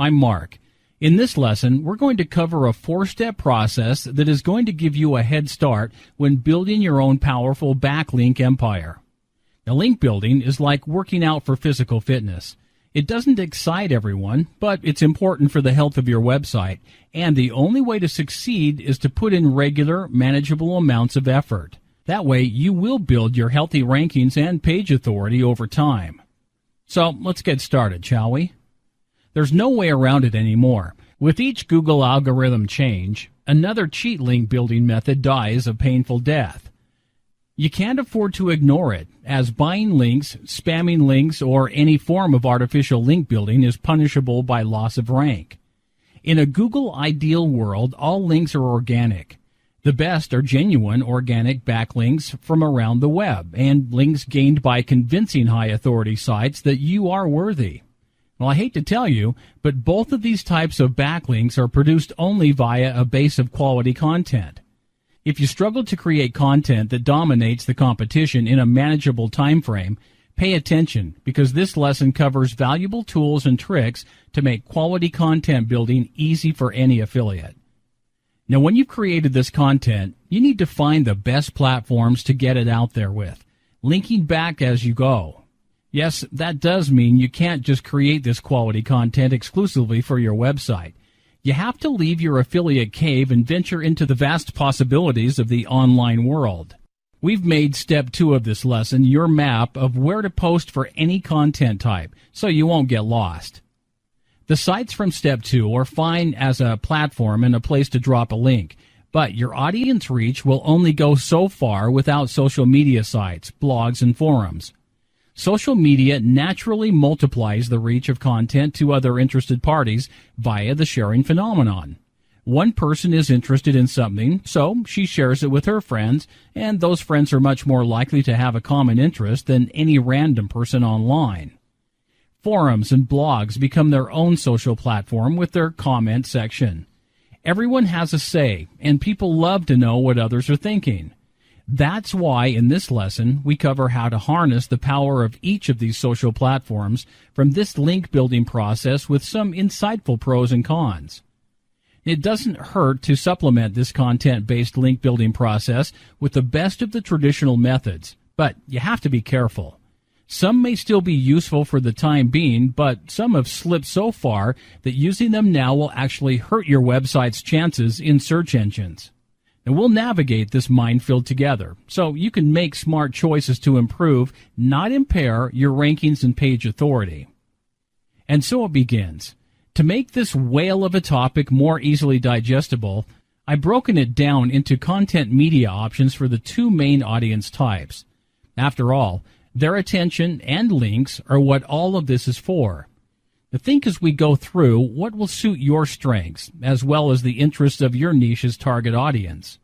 I'm Mark. In this lesson, we're going to cover a 4-step process that is going to give you a head start when building your own powerful backlink empire. Now, link building is like working out for physical fitness. It doesn't excite everyone, but it's important for the health of your website, and the only way to succeed is to put in regular, manageable amounts of effort. That way, you will build your healthy rankings and page authority over time. So, let's get started, shall we? There's no way around it anymore. With each Google algorithm change, another cheat link building method dies a painful death. You can't afford to ignore it, as buying links, spamming links, or any form of artificial link building is punishable by loss of rank. In a Google ideal world, all links are organic. The best are genuine organic backlinks from around the web, and links gained by convincing high authority sites that you are worthy. Well, I hate to tell you, but both of these types of backlinks are produced only via a base of quality content. If you struggle to create content that dominates the competition in a manageable time frame, pay attention, because this lesson covers valuable tools and tricks to make quality content building easy for any affiliate. Now, when you've created this content, you need to find the best platforms to get it out there with, linking back as you go. Yes, that does mean you can't just create this quality content exclusively for your website. You have to leave your affiliate cave and venture into the vast possibilities of the online world. We've made step 2 of this lesson your map of where to post for any content type, so you won't get lost. The sites from step 2 are fine as a platform and a place to drop a link, but your audience reach will only go so far without social media sites, blogs, and forums. Social media naturally multiplies the reach of content to other interested parties via the sharing phenomenon. One person is interested in something, so she shares it with her friends, and those friends are much more likely to have a common interest than any random person online. Forums and blogs become their own social platform with their comment section. Everyone has a say, and people love to know what others are thinking. That's why in this lesson we cover how to harness the power of each of these social platforms from this link building process with some insightful pros and cons. It doesn't hurt to supplement this content-based link building process with the best of the traditional methods, but you have to be careful. Some may still be useful for the time being, but some have slipped so far that using them now will actually hurt your website's chances in search engines. And we'll navigate this minefield together, so you can make smart choices to improve, not impair, your rankings and page authority. And so it begins. To make this whale of a topic more easily digestible, I've broken it down into content media options for the 2 main audience types. After all, their attention and links are what all of this is for. Now think as we go through what will suit your strengths, as well as the interests of your niche's target audience.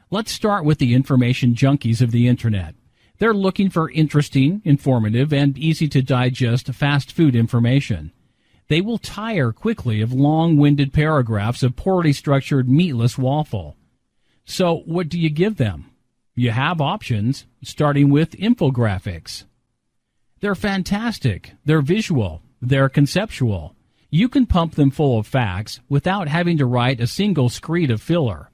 Let's start with the information junkies of the Internet. They're looking for interesting, informative, and easy-to-digest fast food information. They will tire quickly of long-winded paragraphs of poorly structured meatless waffle. So what do you give them? You have options, starting with infographics. They're fantastic. They're visual. They're conceptual. You can pump them full of facts without having to write a single screed of filler.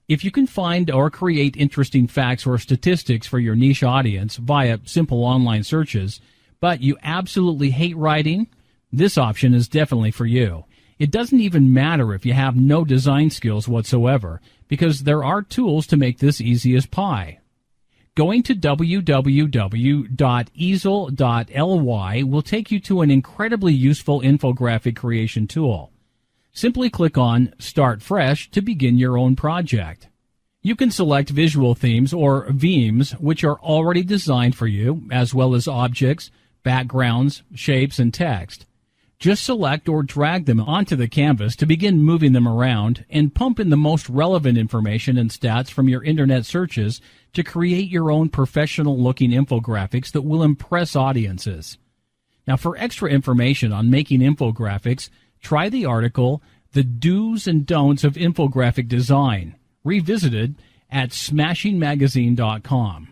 If you can find or create interesting facts or statistics for your niche audience via simple online searches, but you absolutely hate writing, this option is definitely for you. It doesn't even matter if you have no design skills whatsoever, because there are tools to make this easy as pie. Going to www.easel.ly will take you to an incredibly useful infographic creation tool. Simply click on Start Fresh to begin your own project. You can select visual themes or themes which are already designed for you, as well as objects, backgrounds, shapes, and text. Just select or drag them onto the canvas to begin moving them around and pump in the most relevant information and stats from your internet searches to create your own professional-looking infographics that will impress audiences. Now, for extra information on making infographics, try the article, The Do's and Don'ts of Infographic Design, revisited at smashingmagazine.com.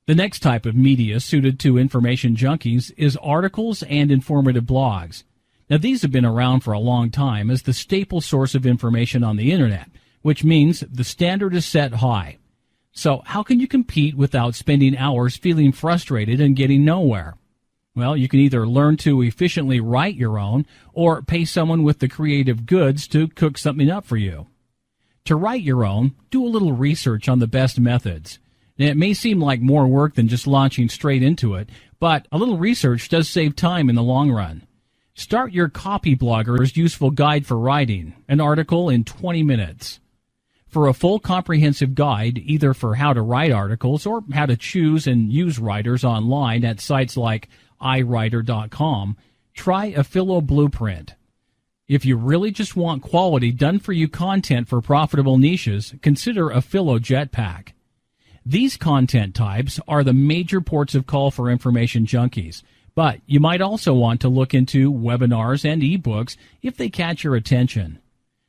The next type of media suited to information junkies is articles and informative blogs. Now, these have been around for a long time as the staple source of information on the internet, which means the standard is set high. So how can you compete without spending hours feeling frustrated and getting nowhere? Well, you can either learn to efficiently write your own or pay someone with the creative goods to cook something up for you. To write your own, do a little research on the best methods. Now, it may seem like more work than just launching straight into it, but a little research does save time in the long run. Start your copy blogger's useful guide for writing, an article in 20 minutes. For a full comprehensive guide, either for how to write articles or how to choose and use writers online at sites like iWriter.com, try a Philo Blueprint. If you really just want quality done-for-you content for profitable niches, consider a Philo Jetpack. These content types are the major ports of call for information junkies, but you might also want to look into webinars and ebooks if they catch your attention.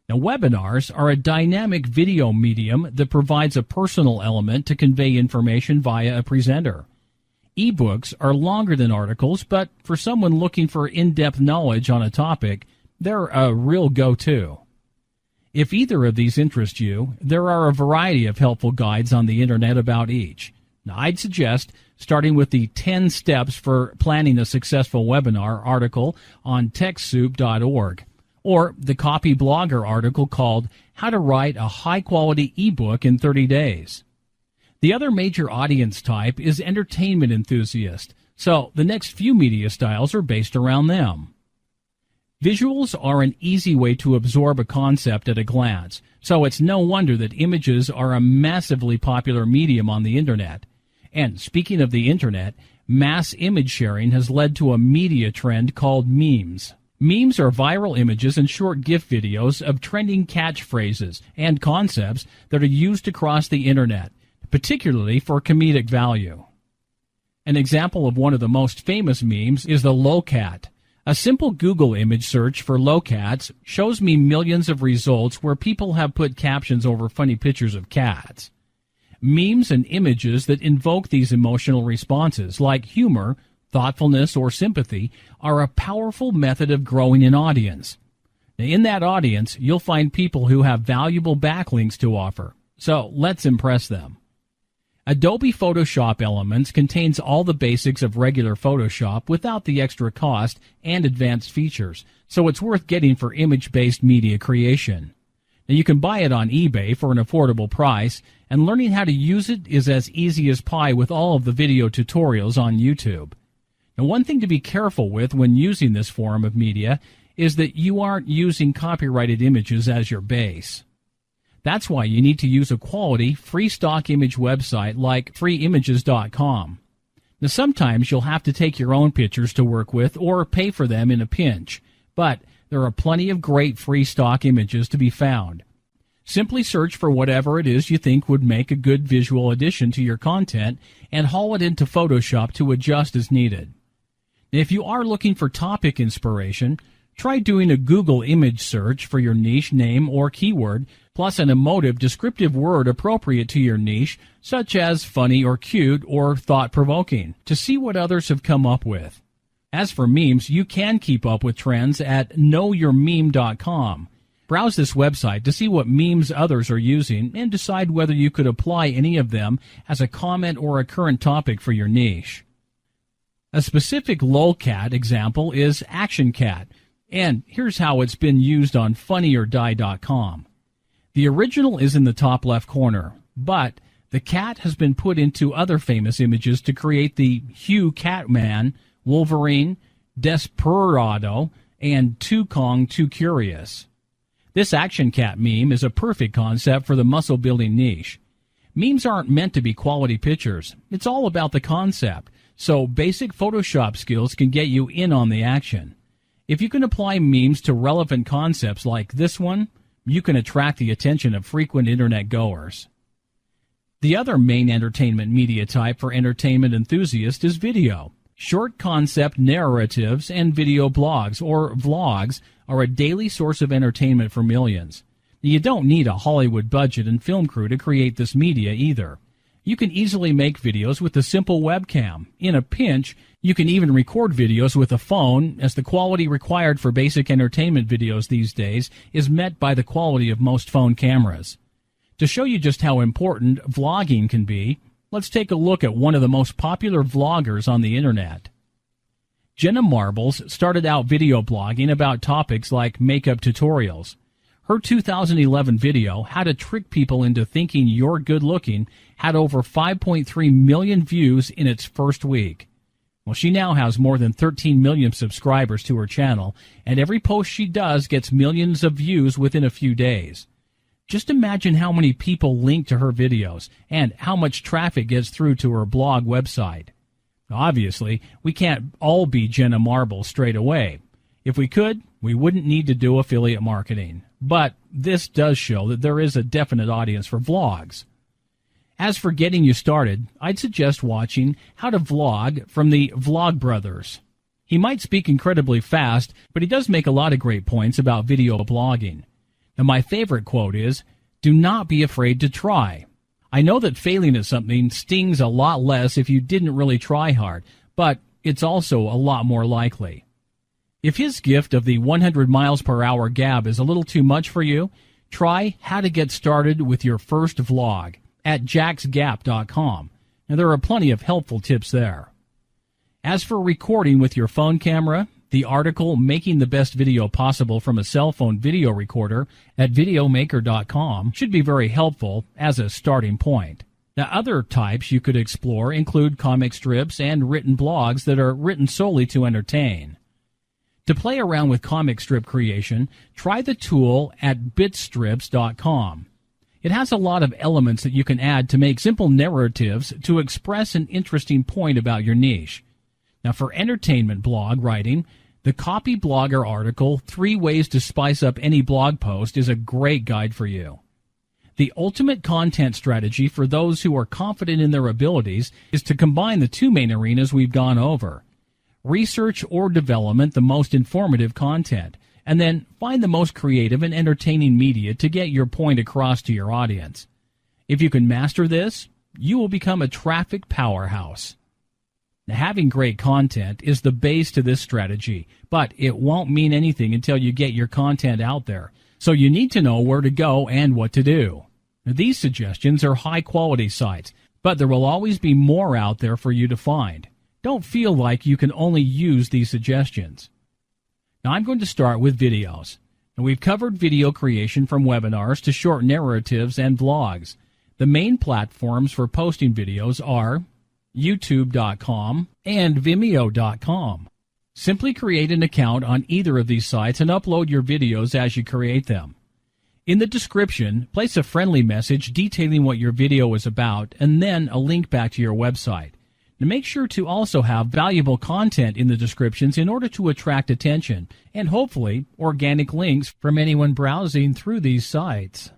Now, webinars are a dynamic video medium that provides a personal element to convey information via a presenter. Ebooks are longer than articles, but for someone looking for in-depth knowledge on a topic, they're a real go-to. If either of these interest you, there are a variety of helpful guides on the internet about each. Now, I'd suggest starting with the 10 steps for planning a successful webinar article on TechSoup.org, or the Copy Blogger article called How to Write a High-Quality Ebook in 30 Days. The other major audience type is entertainment enthusiast, so the next few media styles are based around them. Visuals are an easy way to absorb a concept at a glance, so it's no wonder that images are a massively popular medium on the internet. And speaking of the internet, mass image sharing has led to a media trend called memes. Memes are viral images and short GIF videos of trending catchphrases and concepts that are used across the internet, particularly for comedic value. An example of one of the most famous memes is the lowcat. A simple Google image search for lowcats shows me millions of results where people have put captions over funny pictures of cats. Memes and images that invoke these emotional responses, like humor, thoughtfulness, or sympathy, are a powerful method of growing an audience. Now, in that audience, you'll find people who have valuable backlinks to offer, so let's impress them. Adobe Photoshop Elements contains all the basics of regular Photoshop without the extra cost and advanced features, so it's worth getting for image-based media creation. Now, you can buy it on eBay for an affordable price, and learning how to use it is as easy as pie with all of the video tutorials on YouTube. Now, one thing to be careful with when using this form of media is that you aren't using copyrighted images as your base. That's why you need to use a quality, free stock image website like freeimages.com. Now, sometimes you'll have to take your own pictures to work with or pay for them in a pinch, but there are plenty of great free stock images to be found. Simply search for whatever it is you think would make a good visual addition to your content and haul it into Photoshop to adjust as needed. If you are looking for topic inspiration, try doing a Google image search for your niche name or keyword, plus an emotive, descriptive word appropriate to your niche, such as funny or cute or thought-provoking, to see what others have come up with. As for memes, you can keep up with trends at knowyourmeme.com. Browse this website to see what memes others are using and decide whether you could apply any of them as a comment or a current topic for your niche. A specific lolcat example is ActionCat, and here's how it's been used on funnyordie.com. The original is in the top left corner, but the cat has been put into other famous images to create the Hugh Catman, Wolverine, Desperado, and Too Kong Too Curious. This ActionCat meme is a perfect concept for the muscle-building niche. Memes aren't meant to be quality pictures. It's all about the concept, so basic Photoshop skills can get you in on the action. If you can apply memes to relevant concepts like this one, you can attract the attention of frequent internet goers. The other main entertainment media type for entertainment enthusiasts is video. Short concept narratives and video blogs, or vlogs, are a daily source of entertainment for millions. You don't need a Hollywood budget and film crew to create this media either. You can easily make videos with a simple webcam. In a pinch, you can even record videos with a phone, as the quality required for basic entertainment videos these days is met by the quality of most phone cameras. To show you just how important vlogging can be, let's take a look at one of the most popular vloggers on the internet. Jenna Marbles started out video blogging about topics like makeup tutorials. Her 2011 video, How to Trick People into Thinking You're Good Looking, had over 5.3 million views in its first week. Well, she now has more than 13 million subscribers to her channel, and every post she does gets millions of views within a few days. Just imagine how many people link to her videos and how much traffic gets through to her blog website. Obviously, we can't all be Jenna Marbles straight away. If we could, we wouldn't need to do affiliate marketing. But this does show that there is a definite audience for vlogs. As for getting you started, I'd suggest watching How to Vlog from the Vlog Brothers. He might speak incredibly fast, but he does make a lot of great points about video blogging. Now, my favorite quote is, "Do not be afraid to try." I know that failing at something stings a lot less if you didn't really try hard, but it's also a lot more likely. If his gift of the 100 miles per hour gab is a little too much for you, try How to Get Started with Your First Vlog at jacksgap.com. Now, there are plenty of helpful tips there. As for recording with your phone camera, the article Making the Best Video Possible from a Cell Phone Video Recorder at videomaker.com should be very helpful as a starting point. Now, other types you could explore include comic strips and written blogs that are written solely to entertain. To play around with comic strip creation, try the tool at bitstrips.com. It has a lot of elements that you can add to make simple narratives to express an interesting point about your niche. Now, for entertainment blog writing, the Copy Blogger article, 3 Ways to Spice Up Any Blog Post, is a great guide for you. The ultimate content strategy for those who are confident in their abilities is to combine the 2 main arenas we've gone over. Research or development the most informative content, and then find the most creative and entertaining media to get your point across to your audience. If you can master this, you will become a traffic powerhouse. Now, having great content is the base to this strategy, but it won't mean anything until you get your content out there. So you need to know where to go and what to do. Now, these suggestions are high-quality sites, but there will always be more out there for you to find. Don't feel like you can only use these suggestions. Now, I'm going to start with videos. Now, we've covered video creation from webinars to short narratives and vlogs. The main platforms for posting videos are youtube.com and vimeo.com. Simply create an account on either of these sites and upload your videos as you create them. In the description, place a friendly message detailing what your video is about and then a link back to your website. Now, make sure to also have valuable content in the descriptions in order to attract attention and hopefully organic links from anyone browsing through these sites.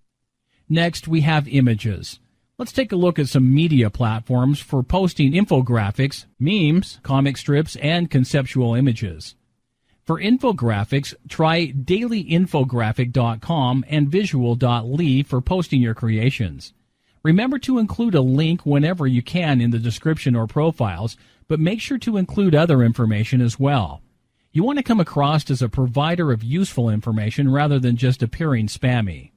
Next, we have images. Let's take a look at some media platforms for posting infographics, memes, comic strips, and conceptual images. For infographics, try dailyinfographic.com and visual.ly for posting your creations. Remember to include a link whenever you can in the description or profiles, but make sure to include other information as well. You want to come across as a provider of useful information rather than just appearing spammy.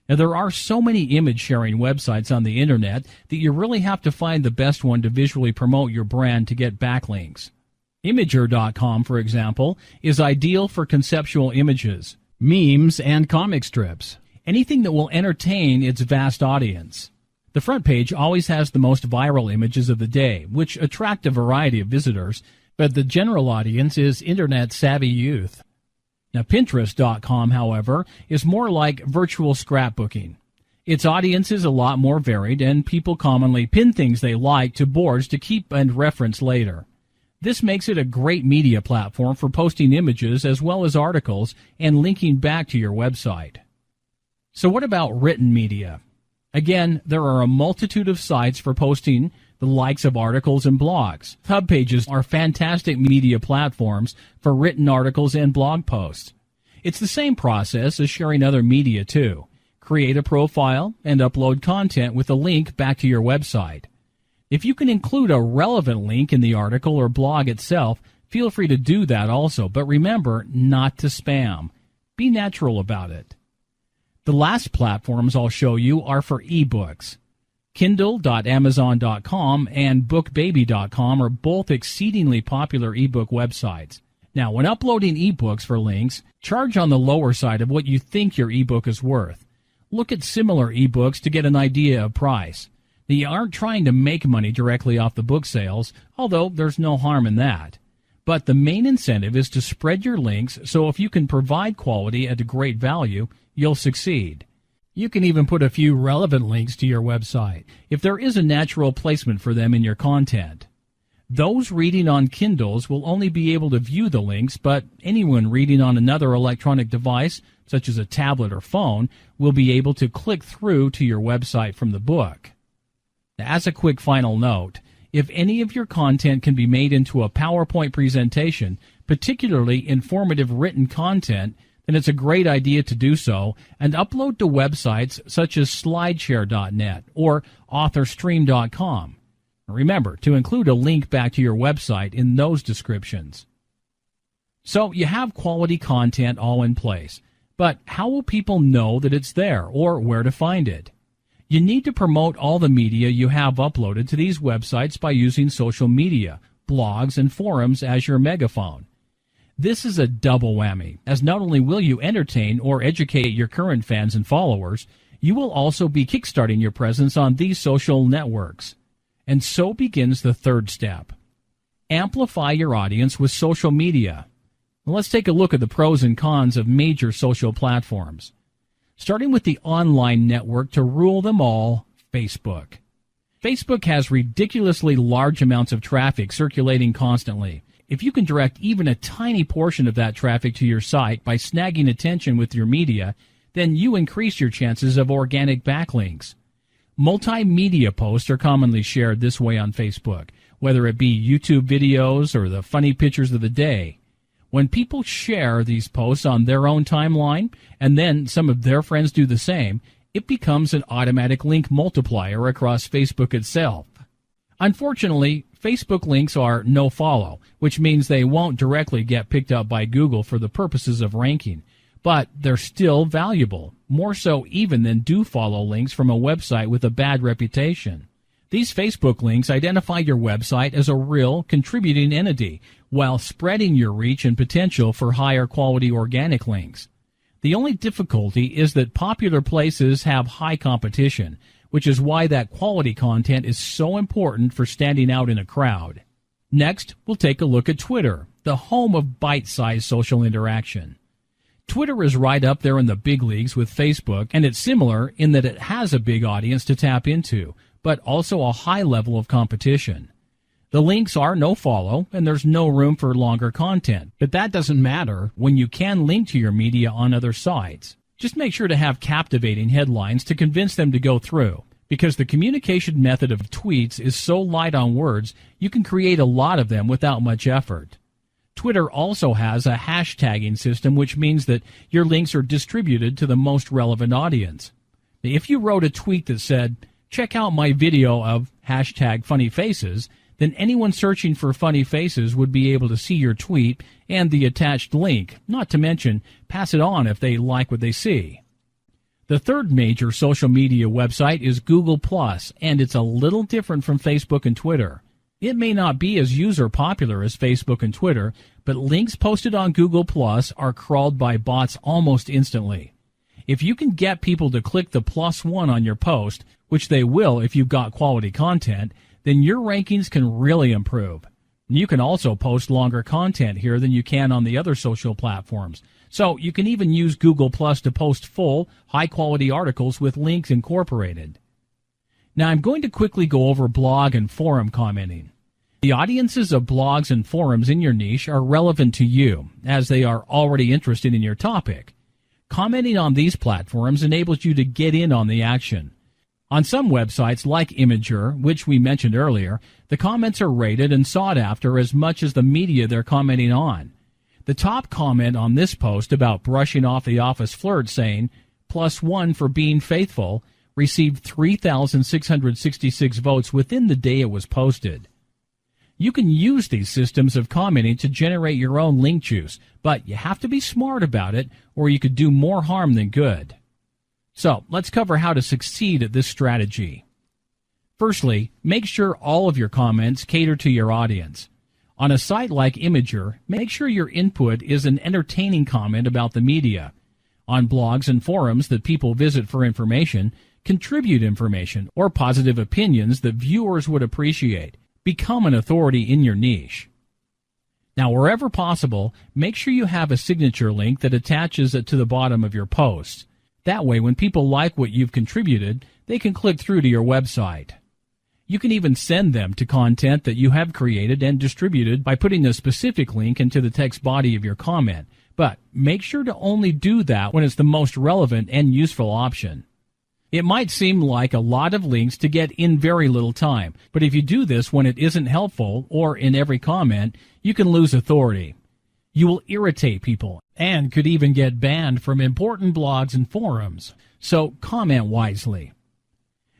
Now, there are so many image-sharing websites on the internet that you really have to find the best one to visually promote your brand to get backlinks. Imager.com, for example, is ideal for conceptual images, memes, and comic strips. Anything that will entertain its vast audience. The front page always has the most viral images of the day, which attract a variety of visitors, but the general audience is internet-savvy youth. Now, Pinterest.com, however, is more like virtual scrapbooking. Its audience is a lot more varied, and people commonly pin things they like to boards to keep and reference later. This makes it a great media platform for posting images as well as articles and linking back to your website. So what about written media? Again, there are a multitude of sites for posting the likes of articles and blogs. Hub pages are fantastic media platforms for written articles and blog posts. It's the same process as sharing other media too. Create a profile and upload content with a link back to your website. If you can include a relevant link in the article or blog itself, feel free to do that also, but remember not to spam. Be natural about it. The last platforms I'll show you are for ebooks. Kindle.amazon.com and bookbaby.com are both exceedingly popular ebook websites. Now, when uploading ebooks for links, charge on the lower side of what you think your ebook is worth. Look at similar ebooks to get an idea of price. They aren't trying to make money directly off the book sales, although there's no harm in that. But the main incentive is to spread your links, so if you can provide quality at a great value, you'll succeed. You can even put a few relevant links to your website, if there is a natural placement for them in your content. Those reading on Kindles will only be able to view the links, but anyone reading on another electronic device, such as a tablet or phone, will be able to click through to your website from the book. As a quick final note, if any of your content can be made into a PowerPoint presentation, particularly informative written content, then it's a great idea to do so and upload to websites such as slideshare.net or authorstream.com. Remember to include a link back to your website in those descriptions. So you have quality content all in place, but how will people know that it's there or where to find it? You need to promote all the media you have uploaded to these websites by using social media, blogs, and forums as your megaphone. This is a double whammy, as not only will you entertain or educate your current fans and followers, you will also be kickstarting your presence on these social networks. And so begins the third step. Amplify your audience with social media. Let's take a look at the pros and cons of major social platforms. Starting with the online network to rule them all, Facebook. Facebook has ridiculously large amounts of traffic circulating constantly. If you can direct even a tiny portion of that traffic to your site by snagging attention with your media, then you increase your chances of organic backlinks. Multimedia posts are commonly shared this way on Facebook, whether it be YouTube videos or the funny pictures of the day. When people share these posts on their own timeline, and then some of their friends do the same, it becomes an automatic link multiplier across Facebook itself. Unfortunately, Facebook links are no-follow, which means they won't directly get picked up by Google for the purposes of ranking, but they're still valuable, more so even than do-follow links from a website with a bad reputation. These Facebook links identify your website as a real, contributing entity, while spreading your reach and potential for higher quality organic links. The only difficulty is that popular places have high competition, which is why that quality content is so important for standing out in a crowd. Next, we'll take a look at Twitter, the home of bite-sized social interaction. Twitter is right up there in the big leagues with Facebook, and it's similar in that it has a big audience to tap into, but also a high level of competition. The links are no-follow, and there's no room for longer content, but that doesn't matter when you can link to your media on other sites. Just make sure to have captivating headlines to convince them to go through, because the communication method of tweets is so light on words, you can create a lot of them without much effort. Twitter also has a hashtagging system, which means that your links are distributed to the most relevant audience. If you wrote a tweet that said, "Check out my video of #funnyfaces," then anyone searching for funny faces would be able to see your tweet and the attached link, not to mention pass it on if they like what they see. The third major social media website is Google+, and it's a little different from Facebook and Twitter. It may not be as user popular as Facebook and Twitter, but links posted on Google+ are crawled by bots almost instantly. If you can get people to click the +1 on your post, which they will if you've got quality content, then your rankings can really improve. You can also post longer content here than you can on the other social platforms. So you can even use Google+ to post full, high-quality articles with links incorporated. Now I'm going to quickly go over blog and forum commenting. The audiences of blogs and forums in your niche are relevant to you, as they are already interested in your topic. Commenting on these platforms enables you to get in on the action. On some websites like Imgur, which we mentioned earlier, the comments are rated and sought after as much as the media they're commenting on. The top comment on this post about brushing off the office flirt saying, plus 1 for being faithful, received 3,666 votes within the day it was posted. You can use these systems of commenting to generate your own link juice, but you have to be smart about it or you could do more harm than good. So let's cover how to succeed at this strategy. Firstly, make sure all of your comments cater to your audience. On a site like Imager, make sure your input is an entertaining comment about the media. On blogs and forums that people visit for information, contribute information or positive opinions that viewers would appreciate. Become an authority in your niche. Now, wherever possible, make sure you have a signature link that attaches it to the bottom of your posts. That way, when people like what you've contributed, they can click through to your website. You can even send them to content that you have created and distributed by putting a specific link into the text body of your comment, but make sure to only do that when it's the most relevant and useful option. It might seem like a lot of links to get in very little time, but if you do this when it isn't helpful or in every comment, you can lose authority. You will irritate people and could even get banned from important blogs and forums, so comment wisely.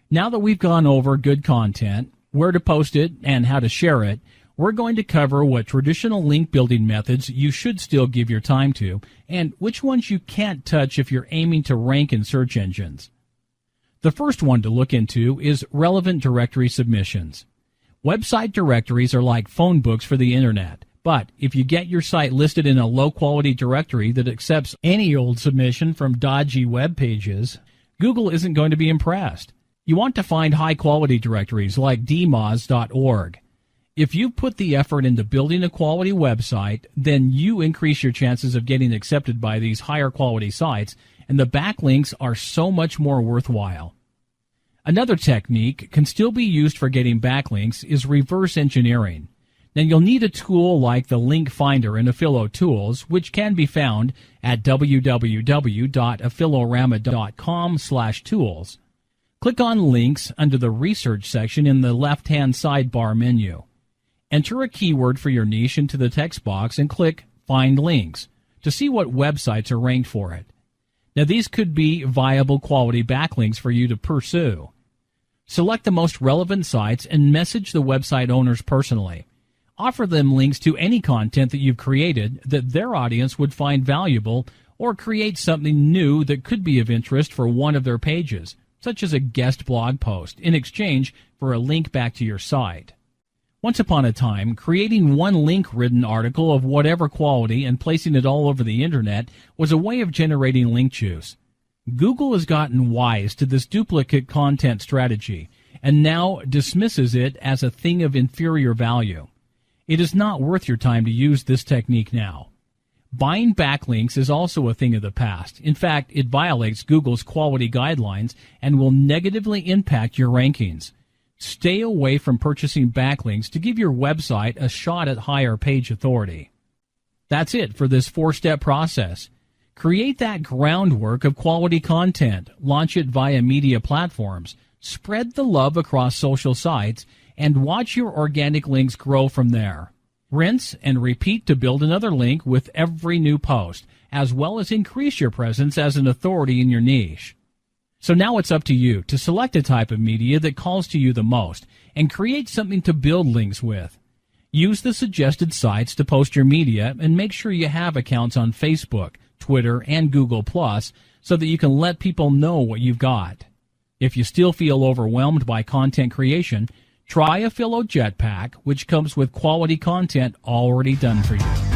Now that we've gone over good content, where to post it, and how to share it, we're going to cover what traditional link building methods you should still give your time to, and which ones you can't touch if you're aiming to rank in search engines. The first one to look into is relevant directory submissions. Website directories are like phone books for the internet, but if you get your site listed in a low-quality directory that accepts any old submission from dodgy web pages, Google isn't going to be impressed. You want to find high-quality directories like dmoz.org. If you put the effort into building a quality website, then you increase your chances of getting accepted by these higher-quality sites, and the backlinks are so much more worthwhile. Another technique can still be used for getting backlinks is reverse engineering. Now you'll need a tool like the Link Finder in Affilo Tools, which can be found at www.affilorama.com/tools. Click on Links under the Research section in the left-hand sidebar menu. Enter a keyword for your niche into the text box and click Find Links to see what websites are ranked for it. Now these could be viable quality backlinks for you to pursue. Select the most relevant sites and message the website owners personally. Offer them links to any content that you've created that their audience would find valuable, or create something new that could be of interest for one of their pages, such as a guest blog post, in exchange for a link back to your site. Once upon a time, creating one link-ridden article of whatever quality and placing it all over the internet was a way of generating link juice. Google has gotten wise to this duplicate content strategy and now dismisses it as a thing of inferior value. It is not worth your time to use this technique now. Buying backlinks is also a thing of the past. In fact, it violates Google's quality guidelines and will negatively impact your rankings. Stay away from purchasing backlinks to give your website a shot at higher page authority. That's it for this 4-step process. Create that groundwork of quality content, launch it via media platforms, spread the love across social sites, and watch your organic links grow from there. Rinse and repeat to build another link with every new post, as well as increase your presence as an authority in your niche. So now it's up to you to select a type of media that calls to you the most and create something to build links with. Use the suggested sites to post your media and make sure you have accounts on Facebook, Twitter, and Google+, so that you can let people know what you've got. If you still feel overwhelmed by content creation, try Affilo Jetpack, which comes with quality content already done for you.